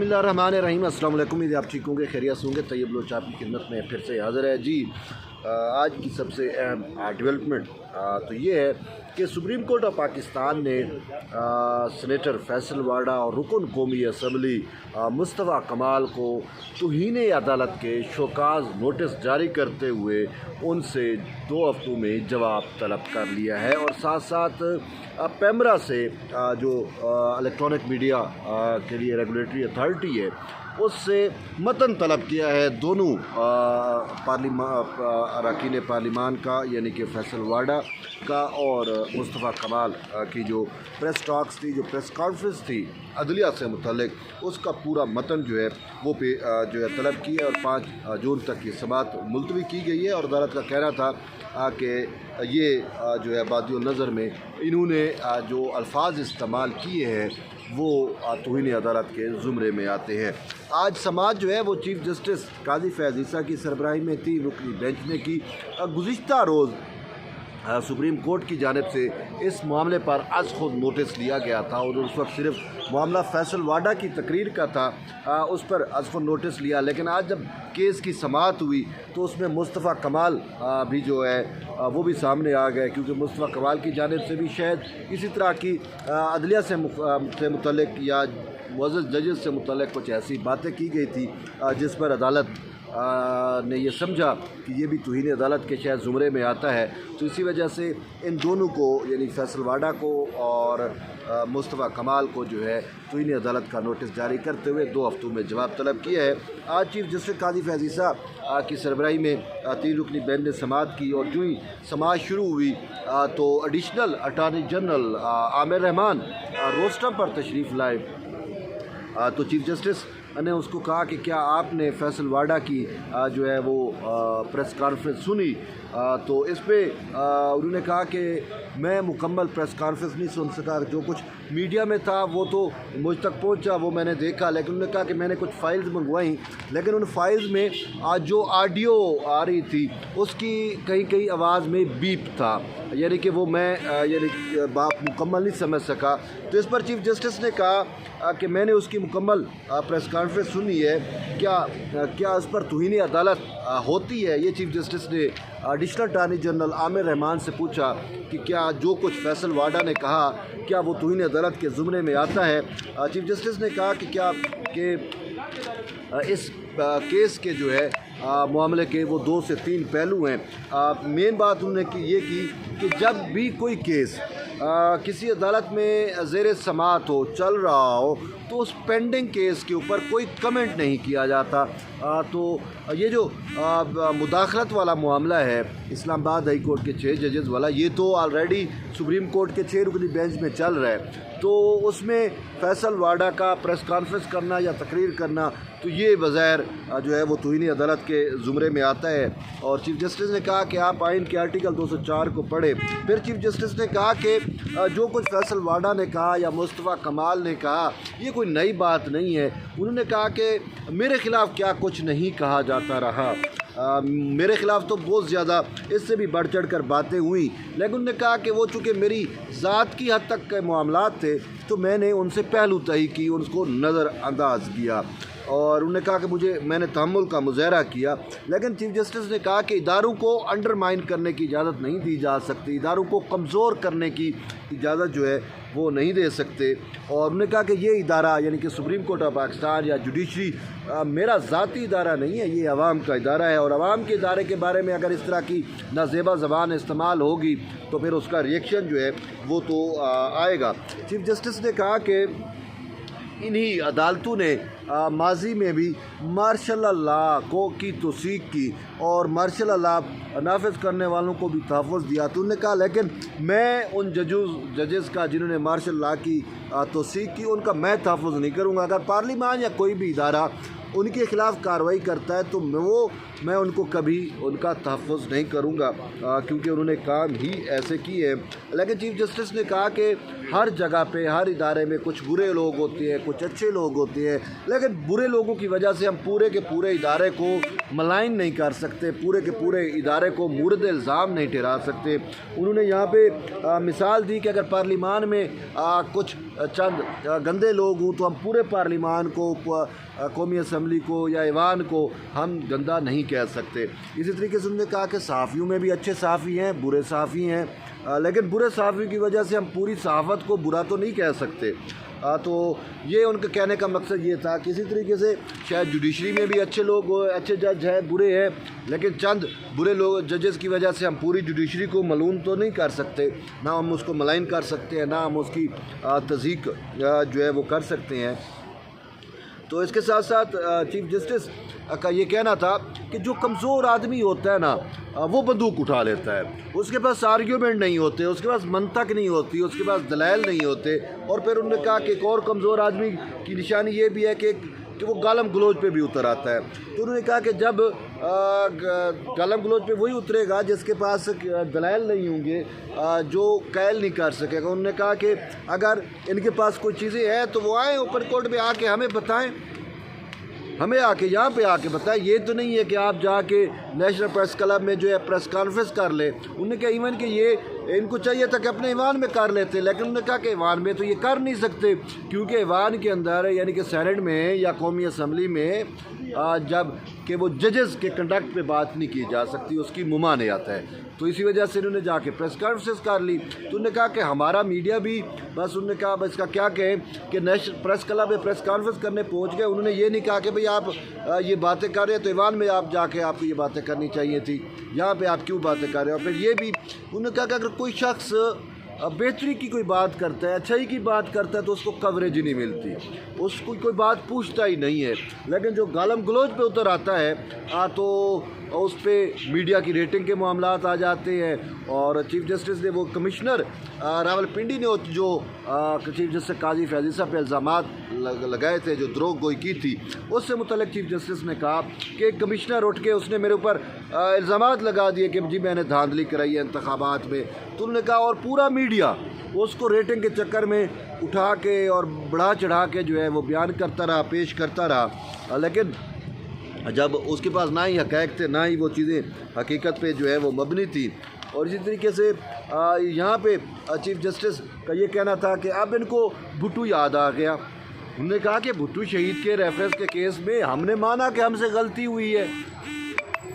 बिस्मिल्लाहिर्रहमानिर्रहीम। अस्सलाम वालेकुम। उम्मीद है आप ठीक होंगे, खैरियत से होंगे। तैयब लोच आपकी खिदमत में फिर से हाज़िर है जी। आज की सबसे अहम डेवलपमेंट तो ये है कि सुप्रीम कोर्ट ऑफ पाकिस्तान ने सेनेटर फैसल वाडा और रुकन कौमी असम्बली मुस्तफ़ा कमाल को तौहीन अदालत के शोकाज नोटिस जारी करते हुए उनसे 2 हफ्तों में जवाब तलब कर लिया है और साथ साथ पेमरा से जो इलेक्ट्रॉनिक मीडिया के लिए रेगुलेटरी अथॉरिटी है उससे मतन तलब किया है। दोनों अरकान पार्लिमान का यानी कि फैसल वाडा का और मुस्तफ़ा कमाल की जो प्रेस टॉक्स थी, जो प्रेस कॉन्फ्रेंस थी अदलिया से मुतल्लिक, उसका पूरा मतन जो है वो पे जो है तलब की है और 5 जून तक की समाअत मुलतवी की गई है। और अदालत का कहना था कि ये जो है बादियो नज़र में इन्होंने जो अल्फाज इस्तेमाल किए हैं वो तौहीन अदालत के ज़ुमरे में आते हैं। आज समाअत जो है वो चीफ़ जस्टिस काजी फैज़ ईसा की सरबराही में 3 रुकनी बेंच ने की। गुज़िश्ता रोज़ सुप्रीम कोर्ट की जानिब से इस मामले पर आज खुद नोटिस लिया गया था और उस वक्त सिर्फ मामला फैसल वाडा की तकरीर का था, उस पर आज खुद नोटिस लिया। लेकिन आज जब केस की समाअत हुई तो उसमें मुस्तफ़ा कमाल भी जो है वो भी सामने आ गए, क्योंकि मुस्तफ़ा कमाल की जानिब से भी शायद इसी तरह की अदलिया से मुतल्लिक या मुअज़्ज़ज़ जजेस से मुतल्लिक कुछ ऐसी बातें की गई थी जिस पर अदालत ने ये समझा कि ये भी तौहीन अदालत के शायद ज़ुमरे में आता है। तो इसी वजह से इन दोनों को यानी फैसल वाडा को और मुस्तफ़ा कमाल को जो है तौहीन अदालत का नोटिस जारी करते हुए 2 हफ्तों में जवाब तलब किया है। आज चीफ़ जस्टिस काजी फैज़ ईसा की सरबराही में 3 रुकनी बेंच ने समाअत की और जो ही समाअत शुरू हुई तो additional attorney general Aamir Rahman roster पर तशरीफ़ लाए। तो चीफ़ जस्टिस ने उसको कहा कि क्या आपने फैसल वाडा की जो है वो प्रेस कॉन्फ्रेंस सुनी? तो इस पे उन्होंने कहा कि मैं मुकम्मल प्रेस कॉन्फ्रेंस नहीं सुन सका, जो कुछ मीडिया में था वो तो मुझ तक पहुंचा, वो मैंने देखा। लेकिन उन्होंने कहा कि मैंने कुछ फ़ाइल्स मंगवाई, लेकिन उन फाइल्स में जो ऑडियो आ रही थी उसकी कहीं कहीं आवाज़ में बीप था, यानी कि वो मैं यानी बात मुकम्मल नहीं समझ सका। तो इस पर चीफ़ जस्टिस ने कहा कि मैंने उसकी मुकम्मल प्रेस कॉन्फ्रेंस सुनी है, क्या उस पर तौहीन अदालत होती है? ये चीफ़ जस्टिस ने additional attorney general Aamir Rahman से पूछा कि क्या जो कुछ फैसल वाडा ने कहा क्या वो तौहीन अदालत के ज़ुमरे में आता है? चीफ़ जस्टिस ने कहा कि इस केस के जो है मामले के वो 2 से 3 पहलू हैं। मेन बात उन्होंने ये की कि जब भी कोई केस किसी अदालत में ज़ेर समाअत हो, चल रहा हो, तो उस पेंडिंग केस के ऊपर कोई कमेंट नहीं किया जाता। तो ये जो मुदाखलत वाला मामला है इस्लामाबाद हाई कोर्ट के 6 जजेस वाला, ये तो ऑलरेडी सुप्रीम कोर्ट के 6 रुकनी बेंच में चल रहा है। तो उसमें फैसल वाडा का प्रेस कॉन्फ्रेंस करना या तकरीर करना तो ये बज़ाहिर जो है वो तौहीन अदालत के ज़ुमरे में आता है। और चीफ़ जस्टिस ने कहा कि आप आइन के आर्टिकल 204 को पढ़ें। फिर चीफ़ जस्टिस ने कहा कि जो कुछ फैसल वाडा ने कहा या मुस्तफ़ा कमाल ने कहा ये कोई नई बात नहीं है। उन्होंने कहा कि मेरे ख़िलाफ़ क्या कुछ नहीं कहा जाता रहा, मेरे ख़िलाफ़ तो बहुत ज़्यादा इससे भी बढ़ चढ़ कर बातें हुई, लेकिन उन्होंने कहा कि वो चूँकि मेरी ज़ात की हद तक के मामलात थे तो मैंने उनसे पहलू तय की, उनको नज़रअंदाज किया। और उन्होंने कहा कि मैंने तहम्मुल का मुज़ाहरा किया। लेकिन चीफ़ जस्टिस ने कहा कि इदारों को अंडरमाइन करने की इजाज़त नहीं दी जा सकती, इदारों को कमज़ोर करने की इजाज़त जो है वो नहीं दे सकते। और उन्होंने कहा कि ये इदारा यानी कि सुप्रीम कोर्ट ऑफ पाकिस्तान या जुडिशरी मेरा ज़ाती इदारा नहीं है, ये अवाम का इदारा है। और अवाम के इदारे के बारे में अगर इस तरह की नाज़ेबा ज़बान इस्तेमाल होगी तो फिर उसका रिएक्शन जो है वो तो आएगा। चीफ़ जस्टिस ने कहा कि इन्हीं अदालतों ने माजी में भी मार्शल लॉ की तौसीक की और मार्शल लॉ नाफिज करने वालों को भी तहफ़्फ़ुज़ दिया। तो उन्होंने कहा लेकिन मैं उन जजेस का जिन्होंने मार्शल लॉ की तौसीक की उनका मैं तहफ़्फ़ुज़ नहीं करूँगा। अगर पार्लिमान या कोई भी इदारा उनके ख़िलाफ़ कार्रवाई करता है तो मैं उनको कभी उनका तहफ़्फ़ुज़ नहीं करूँगा, क्योंकि उन्होंने काम ही ऐसे किए हैं। लेकिन चीफ़ जस्टिस ने कहा कि हर जगह पे हर इदारे में कुछ बुरे लोग होते हैं, कुछ अच्छे लोग होते हैं, लेकिन बुरे लोगों की वजह से हम पूरे के पूरे इदारे को मलाइन नहीं कर सकते, पूरे के पूरे इदारे को मूरद इल्ज़ाम नहीं ठहरा सकते। उन्होंने यहाँ पे मिसाल दी कि अगर पार्लिमान में कुछ चंद गंदे लोग हूँ तो हम पूरे पार्लिमान को, कौमी असम्बली को या ऐवान को हम गंदा नहीं कह सकते। इसी तरीके से उन्होंने कहा कि सहाफ़ियों में भी अच्छे सहाफ़ी हैं, बुरे सहाफ़ी हैं, लेकिन बुरे सहाफ़ी की वजह से हम पूरी सहाफ़त को बुरा तो नहीं कह सकते। तो ये उनके कहने का मकसद ये था कि इसी तरीके से शायद जुडिशरी में भी अच्छे लोग, अच्छे जज हैं, बुरे हैं, लेकिन चंद बुरे लोग जजेस की वजह से हम पूरी जुडिशरी को मलूम तो नहीं कर सकते, ना हम उसको मलाइन कर सकते हैं, ना हम उसकी तज़ीक जो है वो कर सकते हैं। तो इसके साथ साथ चीफ जस्टिस का ये कहना था कि जो कमज़ोर आदमी होता है ना वो बंदूक उठा लेता है, उसके पास आर्ग्यूमेंट नहीं होते, उसके पास मंतक नहीं होती, उसके पास दलाइल नहीं होते। और फिर उन्होंने कहा कि एक और कमज़ोर आदमी की निशानी ये भी है कि वो गालम गलोच पे भी उतर आता है। तो उन्होंने कहा कि जब गालम गलोच पे वही उतरेगा जिसके पास दलाइल नहीं होंगे, जो कैल नहीं कर सकेगा। उन्होंने कहा कि अगर इनके पास कोई चीज़ें हैं तो वो आएँ ऊपर कोर्ट में आके हमें बताएं, हमें आके यहाँ पे आके बताएं। ये तो नहीं है कि आप जाके नेशनल प्रेस क्लब में जो है प्रेस कॉन्फ्रेंस कर ले। उन्होंने कहा इवन कि ये इनको चाहिए था कि अपने ईवान में कर लेते, लेकिन उन्होंने कहा कि ईवान में तो ये कर नहीं सकते, क्योंकि ईवान के अंदर यानी कि सेनेट में या कौमी असम्बली में जब कि वो जजेस के कंडक्ट पे बात नहीं की जा सकती, उसकी मुमानियत है। तो इसी वजह से इन्होंने जाके प्रेस कॉन्फ्रेंस कर ली। तो उन्होंने कहा कि हमारा मीडिया भी बस, उन्होंने कहा बस इसका क्या कहें कि नेशनल प्रेस क्लब में प्रेस कॉन्फ्रेंस करने पहुंच गए। उन्होंने ये नहीं कहा कि भाई आप ये बातें कर रहे हैं तो ईवान में आप जाके आपको ये बातें करनी चाहिए थी, यहाँ पे आप क्यों बातें कर रहे हो। और फिर ये भी उन्होंने कहा कि अगर कोई शख्स बेहतरी की कोई बात करता है, अच्छाई की बात करता है तो उसको कवरेज ही नहीं मिलती, उसको कोई बात पूछता ही नहीं है। लेकिन जो गालम गलोच पे उतर आता है तो उस पर मीडिया की रेटिंग के मामलात आ जाते हैं। और चीफ जस्टिस ने वो कमिश्नर रावलपिंडी ने जो चीफ जस्टिस काजी फैज़ी साहब पे इल्ज़ामात लगाए थे, जो द्रोह गोई की थी, उससे मुतल्लिक़ चीफ जस्टिस ने कहा कि एक कमिश्नर उठ के उसने मेरे ऊपर इल्ज़ामात लगा दिए कि जी मैंने धांधली कराई है इंतखाबात में। तो उन्होंने कहा और पूरा मीडिया उसको रेटिंग के चक्कर में उठा के और बढ़ा चढ़ा के जो है वो बयान करता रहा, पेश करता रहा, लेकिन जब उसके पास ना ही हक़ाइक़ थे, ना ही वो चीज़ें हकीकत पे जो है वो मबनी थी। और इसी तरीके से यहाँ पे चीफ जस्टिस का ये कहना था कि अब इनको भुट्टो याद आ गया। उन्होंने कहा कि भुट्टो शहीद के रेफरेंस के केस में हमने माना कि हमसे गलती हुई है,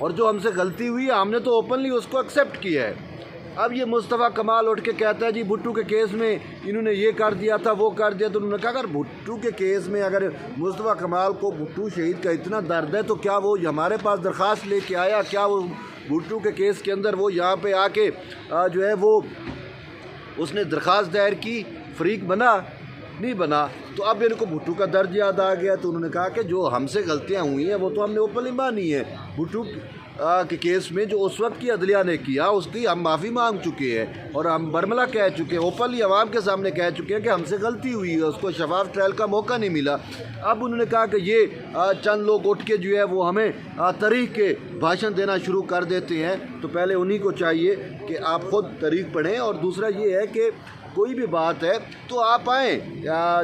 और जो हमसे गलती हुई है हमने तो ओपनली उसको एक्सेप्ट किया है। अब ये मुस्तफ़ा कमाल उठ के कहता है जी भुट्टो के केस में इन्होंने ये कर दिया था, वो कर दिया। तो उन्होंने कहा अगर भुट्टो के केस में अगर मुस्तफ़ा कमाल को भुट्टो शहीद का इतना दर्द है तो क्या वो हमारे पास दरख्वास्त लेके आया, क्या वो भुट्टो के केस के अंदर वो यहाँ पे आके जो है वो उसने दरख्वास्त दायर की, फरीक बना? नहीं बना। तो अब इनको भुट्टो का दर्द याद आ गया। तो उन्होंने कहा कि जो हमसे गलतियाँ हुई हैं वो तो हमने ओपनली मानी है। भुट्टो के केस में जो उस वक्त की अदलिया ने किया उसकी हम माफ़ी मांग चुके हैं और हम बरमला कह चुके हैं, ओपनली आवाम के सामने कह चुके हैं कि हमसे गलती हुई है, उसको शफाफ ट्रायल का मौका नहीं मिला। अब उन्होंने कहा कि ये चंद लोग उठ के जो है वो हमें तारीख के भाषण देना शुरू कर देते हैं। तो पहले उन्हीं को चाहिए कि आप ख़ुद तारीख पढ़ें, और दूसरा ये है कि कोई भी बात है तो आप आएँ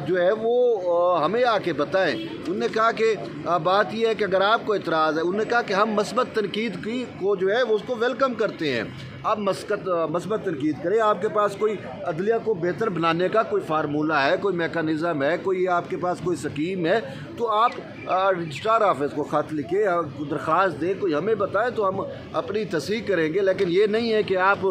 जो है वो हमें आके बताएं। उन्होंने कहा कि बात यह है कि अगर आपको इतराज़ है, उन्होंने कहा कि हम मस्बत तनकीद की को जो है वो उसको वेलकम करते हैं। आप मस्बत तनकीद करें, आपके पास कोई अदलिया को बेहतर बनाने का कोई फार्मूला है, कोई मेकानिज़म है, कोई आपके पास कोई स्कीम है, तो आप रजिस्ट्रार ऑफिस को ख़त लिखे, दरख्वास्त दें, कोई हमें बताएं तो हम अपनी तस्दीक करेंगे। लेकिन ये नहीं है कि आप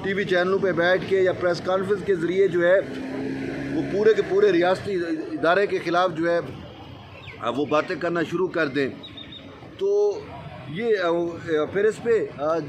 टीवी चैनलों पे बैठ के या प्रेस कॉन्फ्रेंस के ज़रिए जो है वो पूरे के पूरे रियासती इदारे के ख़िलाफ़ जो है वो बातें करना शुरू कर दें। तो ये फिर इस पे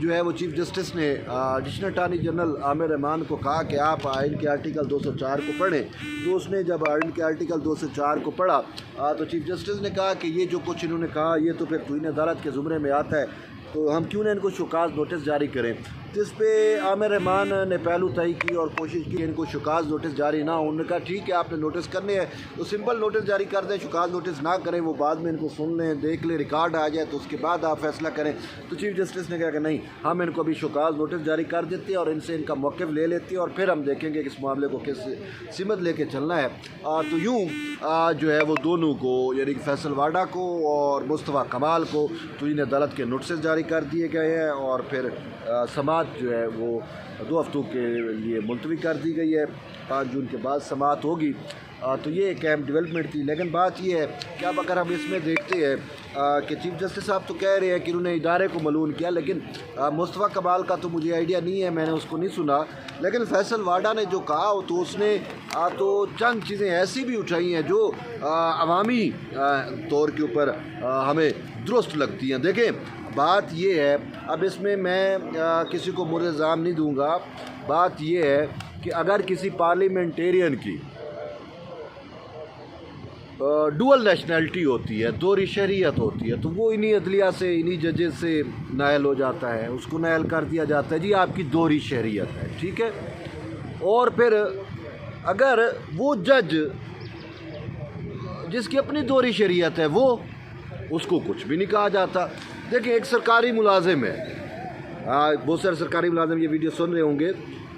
जो है वो चीफ जस्टिस ने additional attorney general Aamir Rahman को कहा कि आप आइन के आर्टिकल 204 को पढ़ें। तो उसने जब आइन के आर्टिकल 204 को पढ़ा तो चीफ जस्टिस ने कहा कि ये जो कुछ इन्होंने कहा ये तो फिर तौहीन अदालत के ज़ुमरे में आता है, तो हम क्यों ना इनको शुकाज नोटिस जारी करें। तो इस पर आमिर रहमान ने पहलू तय की और कोशिश की इनको शुकाज नोटिस जारी ना हो। उन्होंने कहा ठीक है आपने नोटिस करने हैं तो सिंपल नोटिस जारी कर दें, शुकाज नोटिस ना करें, वो बाद में इनको सुन लें, देख लें, रिकॉर्ड आ जाए तो उसके बाद आप फैसला करें। तो चीफ जस्टिस ने कहा कि नहीं, हम इनको अभी शुकाज नोटिस जारी कर देते हैं और इनसे इनका मौक़िफ़ ले लेते हैं और फिर हम देखेंगे कि इस मामले को किस सिमत लेके चलना है। तो यूँ जो है वो दोनों को यानी फैसल वाडा को और मुस्तफ़ा कमाल को तौहीन अदालत के नोटिस जारी कर दिए गए हैं और फिर समाअत समाअत जो है वो 2 हफ्तों के लिए मुलतवी कर दी गई है। 5 जून के बाद समाअत होगी। तो ये एक अहम डेवलपमेंट थी। लेकिन बात ये है कि अब अगर हम इसमें देखते हैं कि चीफ जस्टिस साहब तो कह रहे हैं कि उन्होंने इदारे को मलून किया, लेकिन मुस्तफ़ा कमाल का तो मुझे आइडिया नहीं है, मैंने उसको नहीं सुना। लेकिन फैसल वाडा ने जो कहा तो उसने तो चंद चीज़ें ऐसी भी उठाई हैं जो अवामी तौर के ऊपर हमें दुरुस्त लगती हैं। देखें, बात ये है, अब इसमें मैं किसी को मुर्द इल्ज़ाम नहीं दूंगा। बात ये है कि अगर किसी पार्लियामेंटेरियन की डुअल नेशनलिटी होती है, दोहरी शरीयत होती है, तो वो इन्हीं अदलिया से, इन्हीं जजेस से नायल हो जाता है, उसको नायल कर दिया जाता है, जी आपकी दोहरी शरीयत है, ठीक है। और फिर अगर वो जज जिसकी अपनी दोहरी शरीयत है वो, उसको कुछ भी नहीं कहा जाता। देखिए, एक सरकारी मुलाजिम है, बहुत सारे सरकारी मुलाजिम ये वीडियो सुन रहे होंगे।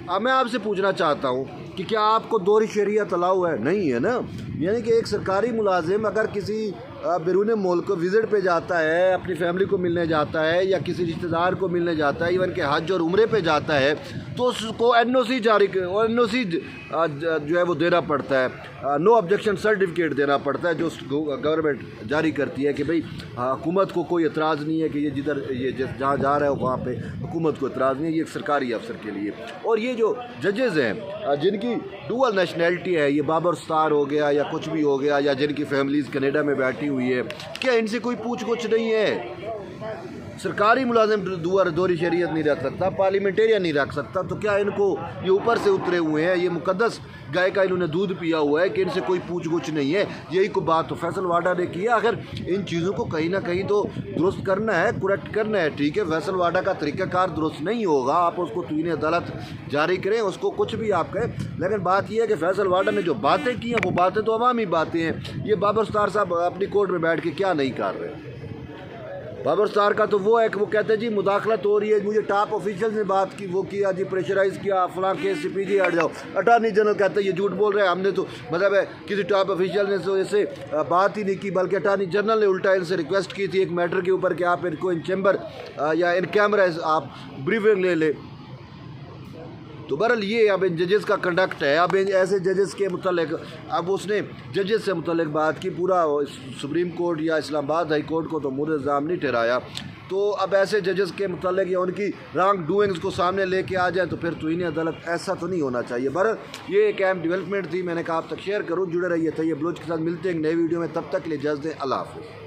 अब मैं आपसे पूछना चाहता हूँ कि क्या आपको दोहरी शरीयत अलाउ है? नहीं है ना। यानी कि एक सरकारी मुलाजिम अगर किसी बैरून मुल्क विज़िट पे जाता है, अपनी फैमिली को मिलने जाता है या किसी रिश्तेदार को मिलने जाता है, इवन के हज और उम्रे पे जाता है, तो उसको NOC जारी और NOC जो है वो देना पड़ता है, नो ऑब्जेक्शन सर्टिफिकेट देना पड़ता है, जो गवर्नमेंट जारी करती है कि भाई हुकूमत को कोई एतराज़ नहीं है कि ये जहाँ जा रहा है वहाँ पे हुकूमत को एतराज़ नहीं है। ये एक सरकारी अफसर के लिए। और ये जो जजेज़ हैं जिनकी डुअल नेशनलिटी है, ये बाबर स्टार हो गया या कुछ भी हो गया, या जिनकी फैमिलीज़ कनाडा में बैठी हुई है, क्या इनसे कोई पूछ कुछ नहीं है? सरकारी मुलाजिम दोहरी शरीयत नहीं रख सकता, पार्लियामेंटेरियन नहीं रख सकता, तो क्या इनको ये ऊपर से उतरे हुए हैं, ये मुकद्दस गाय का इन्होंने दूध पिया हुआ है कि इनसे कोई पूछ कुछ नहीं है? यही को बात तो फैसल वाडा ने की है। अगर इन चीज़ों को कहीं ना कहीं तो दुरुस्त करना है, करेक्ट करना है, ठीक है। फैसल वाडा का तरीक़ाकार दुरुस्त नहीं होगा, आप उसको तवीन अदालत जारी करें, उसको कुछ भी आप कहें, लेकिन बात यह है कि फैसल वाडा ने जो बातें की हैं वो बातें तो अवामी बातें हैं। ये बाबर स्टार साहब अपनी कोर्ट में बैठ के क्या नहीं कर रहे? बाबर स्टार का तो वो है कि वो कहते हैं जी मुदाखलत हो रही है, मुझे टॉप ऑफिशियल ने बात की, वो किया जी, प्रेशराइज़ किया, फलां केस से CPJ हट जाओ। अटॉर्नी जनरल कहते हैं ये झूठ बोल रहे हैं, हमने तो मतलब है किसी टॉप ऑफिशियल ने तो ऐसे बात ही नहीं की, बल्कि अटॉर्नी जनरल ने उल्टा इनसे रिक्वेस्ट की थी एक मैटर के ऊपर कि आप इनको इन चैम्बर या इन कैमरा आप ब्रीफिंग ले ले। तो बहरहाल ये अब इन जजेस का कंडक्ट है। अब ऐसे जजेस के मुतल्लिक अब उसने जजेस से मुतल्लिक बात की, पूरा सुप्रीम कोर्ट या इस्लामाबाद हाई कोर्ट को तो मुर्द इल्ज़ाम नहीं ठहराया। तो अब ऐसे जजेस के मुतल्लिक या उनकी रॉन्ग डूइंग्स को सामने लेके आ जाए तो फिर तो इन्हें अदालत, ऐसा तो नहीं होना चाहिए। बहरहाल ये एक अहम डेवलपमेंट थी, मैंने कहा आप तक शेयर करूँ। जुड़े रहिए। तैयब बलोच के साथ मिलते हैं एक नई वीडियो में, तब तक के लिए इजाज़त दें। अल्लाह हाफ़िज़।